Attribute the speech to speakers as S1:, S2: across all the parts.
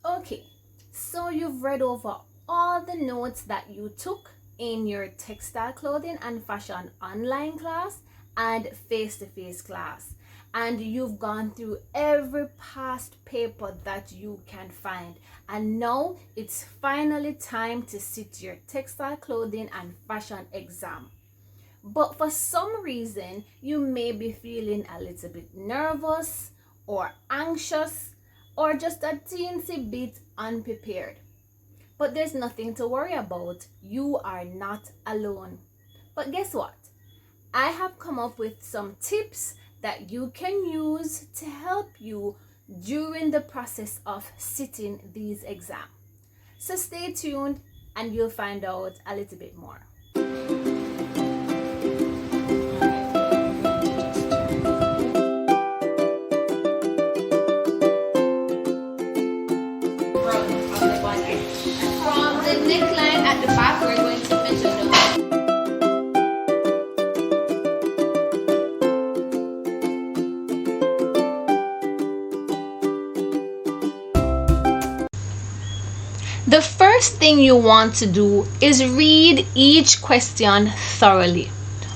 S1: Okay, so you've read over all the notes that you took in your textile clothing and fashion online class and face-to-face class, and you've gone through every past paper that you can find, and now it's finally time to sit your textile clothing and fashion exam. But for some reason, you may be feeling a little bit nervous or anxious or just a teensy bit unprepared. But there's nothing to worry about. You are not alone. But guess what? I have come up with some tips that you can use to help you during the process of sitting these exams. So stay tuned and you'll find out a little bit more. From the neckline at the back, we're going to measure the first thing you want to do is read each question thoroughly.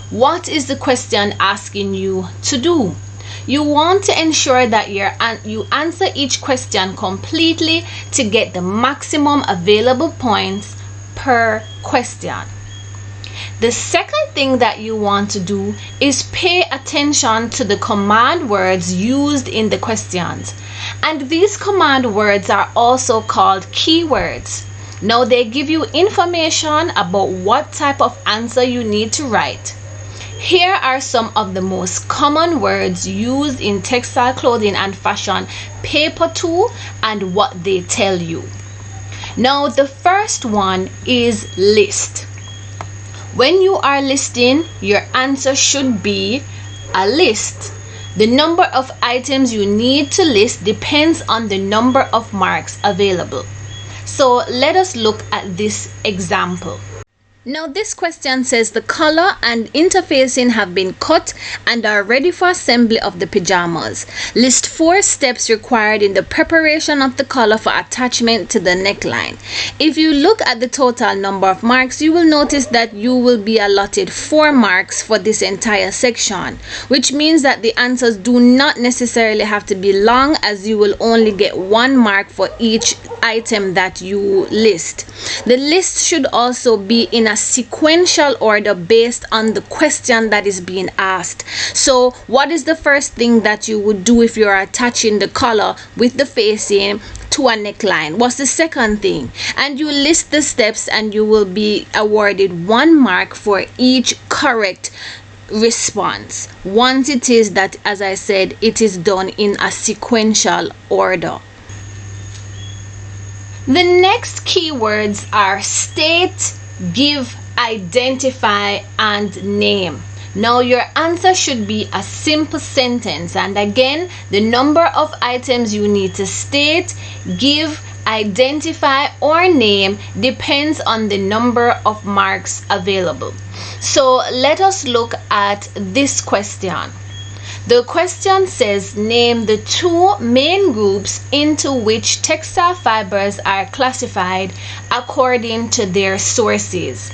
S1: What is the question asking you to do? You want to ensure that you answer each question completely to get the maximum available points per question. The second thing that you want to do is pay attention to the command words used in the questions. And these command words are also called keywords. Now they give you information about what type of answer you need to write. Here are some of the most common words used in textile clothing and fashion paper 2 and what they tell you. Now the first one is list. When you are listing, your answer should be a list. The number of items you need to list depends on the number of marks available. So let us look at this example. Now this question says the color and interfacing have been cut and are ready for assembly of the pajamas. List 4 steps required in the preparation of the color for attachment to the neckline. If you look at the total number of marks, you will notice that you will be allotted 4 marks for this entire section, which means that the answers do not necessarily have to be long, as you will only get 1 mark for each item that you list. The list should also be in a sequential order based on the question that is being asked. So what is the first thing that you would do if you're attaching the collar with the facing to a neckline? What's the second thing? And you list the steps and you will be awarded 1 mark for each correct response, once it is that, as I said, it is done in a sequential order. The next keywords are state, give, identify, and name. Now your answer should be a simple sentence, and again, the number of items you need to state, give, identify, or name depends on the number of marks available. So let us look at this question. The question says, name the 2 main groups into which textile fibers are classified according to their sources.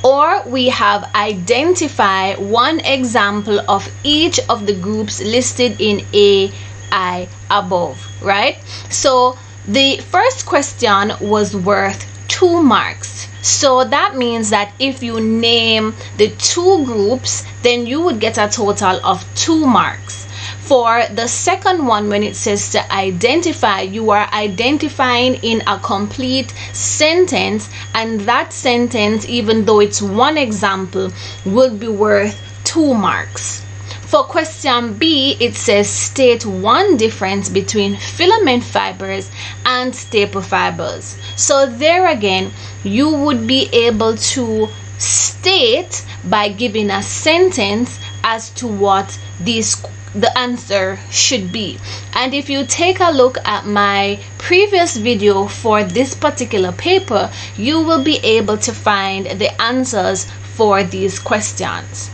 S1: Or we have identify 1 example of each of the groups listed in AI above, right? So the first question was worth 2 marks. So that means that if you name the 2 groups, then you would get a total of 2 marks. For the second one, when it says to identify, you are identifying in a complete sentence, and that sentence, even though it's 1 example, would be worth 2 marks. For question B, it says state 1 difference between filament fibers and staple fibers. So there again, you would be able to state by giving a sentence as to what the answer should be. And if you take a look at my previous video for this particular paper, you will be able to find the answers for these questions.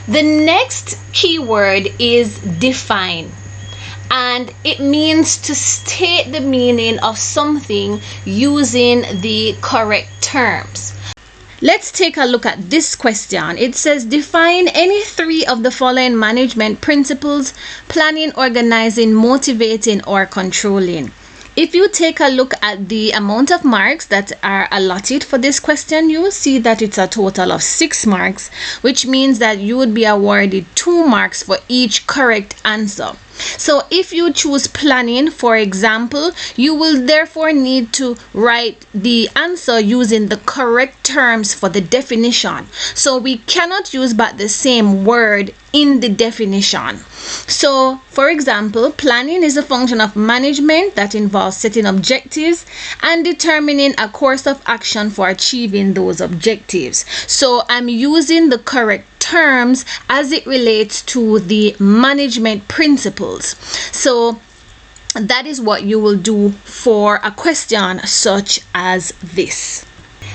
S1: The next keyword is define. and it means to state the meaning of something using the correct terms. Let's take a look at this question. It says, define any 3 of the following management principles: planning, organizing, motivating, or controlling. If you take a look at the amount of marks that are allotted for this question, you will see that it's a total of 6 marks, which means that you would be awarded 2 marks for each correct answer. So if you choose planning, for example, you will therefore need to write the answer using the correct terms for the definition. So we cannot use but the same word in the definition. So, for example, planning is a function of management that involves setting objectives and determining a course of action for achieving those objectives. So I'm using the correct terms as it relates to the management principles. So that is what you will do for a question such as this.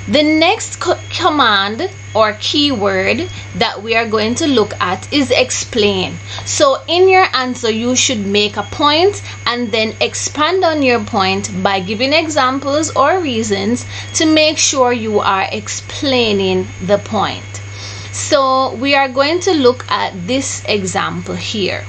S1: The next command or keyword that we are going to look at is explain. So in your answer, you should make a point and then expand on your point by giving examples or reasons to make sure you are explaining the point. So we are going to look at this example here.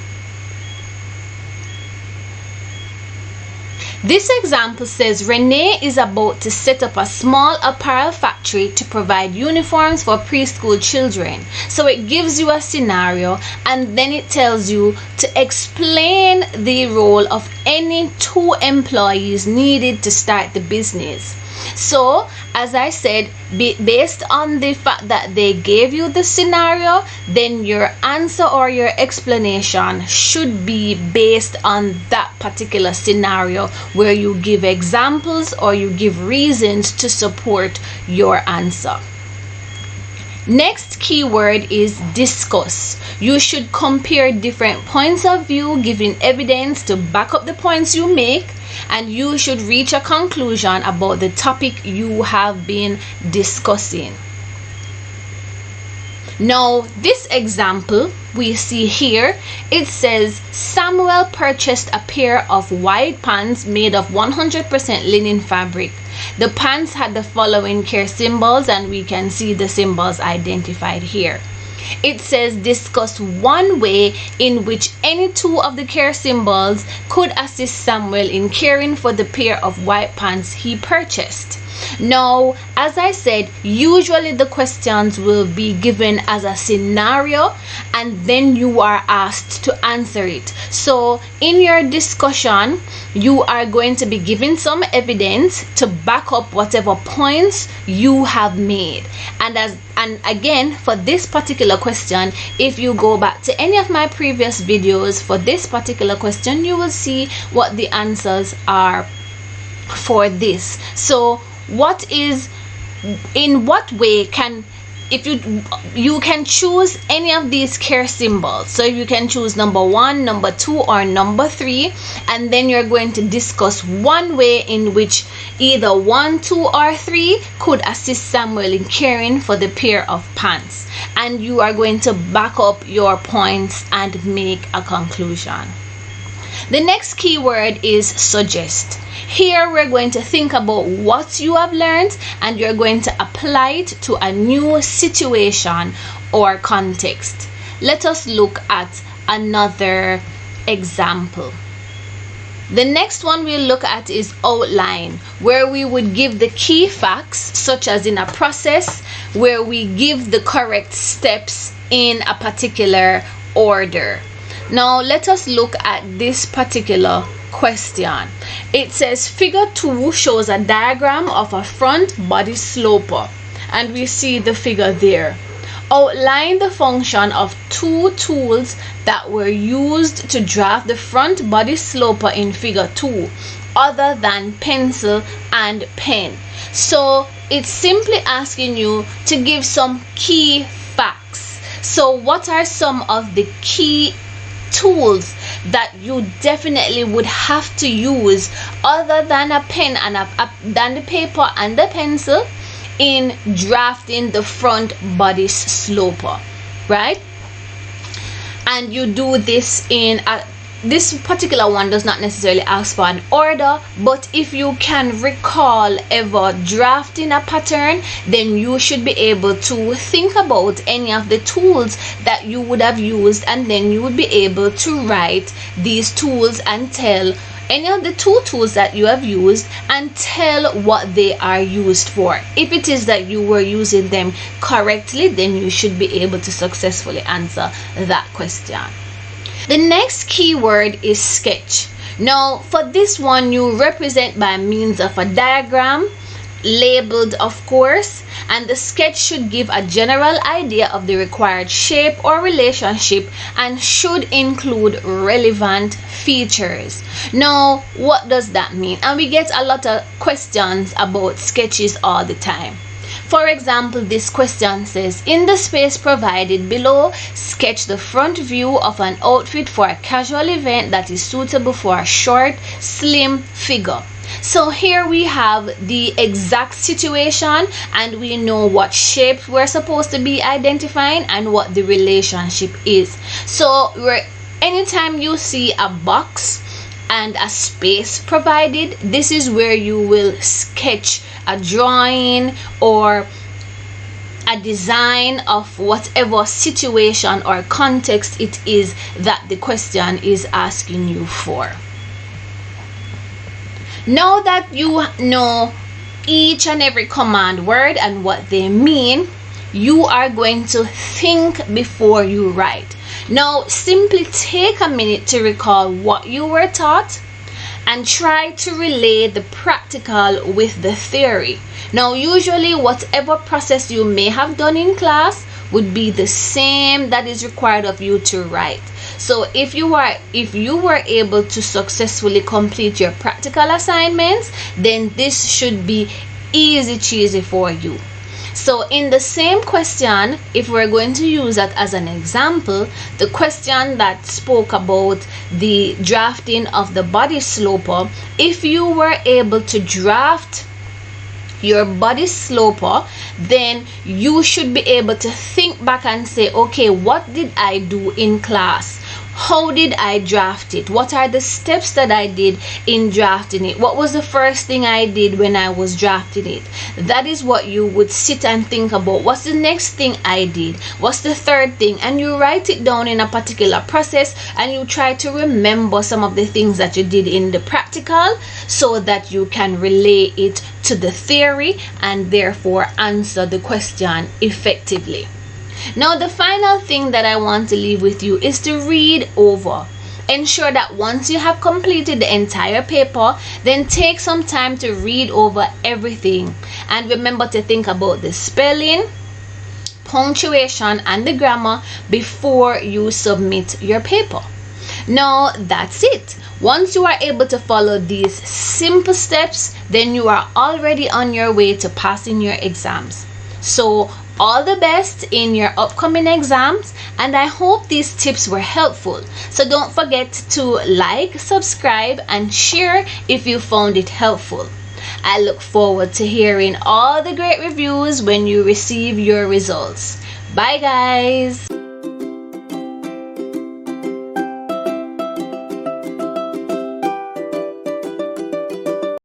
S1: This example says Renee is about to set up a small apparel factory to provide uniforms for preschool children. So it gives you a scenario and then it tells you to explain the role of any 2 employees needed to start the business. So as I said, based on the fact that they gave you the scenario, then your answer or your explanation should be based on that particular scenario, where you give examples or you give reasons to support your answer. Next keyword is discuss. You should compare different points of view, giving evidence to back up the points you make, and you should reach a conclusion about the topic you have been discussing. Now, this example we see here, it says Samuel purchased a pair of white pants made of 100% linen fabric. The pants had the following care symbols, and we can see the symbols identified here. It says discuss one way in which any 2 of the care symbols could assist Samuel in caring for the pair of white pants he purchased. Now, as I said, usually the questions will be given as a scenario and then you are asked to answer it. So in your discussion, you are going to be given some evidence to back up whatever points you have made. And again, for this particular question, if you go back to any of my previous videos for this particular question, you will see what the answers are for this. So in what way can, if you can choose any of these care symbols. So you can choose number 1, number 2, or number 3, and then you're going to discuss one way in which either 1, 2, or 3 could assist Samuel in caring for the pair of pants, and you are going to back up your points and make a conclusion. The next keyword is suggest. Here we're going to think about what you have learned and you're going to apply it to a new situation or context. Let us look at another example. The next one we'll look at is outline, where we would give the key facts, such as in a process where we give the correct steps in a particular order. Now let us look at this particular question. It says figure 2 shows a diagram of a front body sloper, and we see the figure there. Outline the function of 2 tools that were used to draft the front body sloper in figure 2 other than pencil and pen. So it's simply asking you to give some key facts. So what are some of the key tools that you definitely would have to use other than a pen and than the paper and the pencil in drafting the front body sloper, right? And you do this in this particular one does not necessarily ask for an order, but if you can recall ever drafting a pattern, then you should be able to think about any of the tools that you would have used, and then you would be able to write these tools and tell any of the two tools that you have used and tell what they are used for. If it is that you were using them correctly, then you should be able to successfully answer that question. The next keyword is sketch. Now, for this one, you represent by means of a diagram, labeled of course, and the sketch should give a general idea of the required shape or relationship and should include relevant features. Now, what does that mean? And we get a lot of questions about sketches all the time. For example, this question says, in the space provided below, sketch the front view of an outfit for a casual event that is suitable for a short, slim figure. So here we have the exact situation, and we know what shape we're supposed to be identifying and what the relationship is. So anytime you see a box and a space provided, this is where you will sketch a drawing or a design of whatever situation or context it is that the question is asking you for. Now that you know each and every command word and what they mean, you are going to think before you write. Now, simply take a minute to recall what you were taught and try to relate the practical with the theory. Now, usually whatever process you may have done in class would be the same that is required of you to write. So if you were able to successfully complete your practical assignments, then this should be easy cheesy for you. So in the same question, if we're going to use that as an example, the question that spoke about the drafting of the body sloper, if you were able to draft your body sloper, then you should be able to think back and say, okay, what did I do in class? How did I draft it? What are the steps that I did in drafting it? What was the first thing I did when I was drafting it? That is what you would sit and think about. What's the next thing I did? What's the third thing? And you write it down in a particular process, and you try to remember some of the things that you did in the practical so that you can relay it to the theory and therefore answer the question effectively. Now, the final thing that I want to leave with you is to read over. Ensure that once you have completed the entire paper, then take some time to read over everything. And remember to think about the spelling, punctuation, and the grammar before you submit your paper. Now, that's it. Once you are able to follow these simple steps, then you are already on your way to passing your exams. So, all the best in your upcoming exams, and I hope these tips were helpful. So don't forget to like, subscribe, and share if you found it helpful. I look forward to hearing all the great reviews when you receive your results. Bye guys!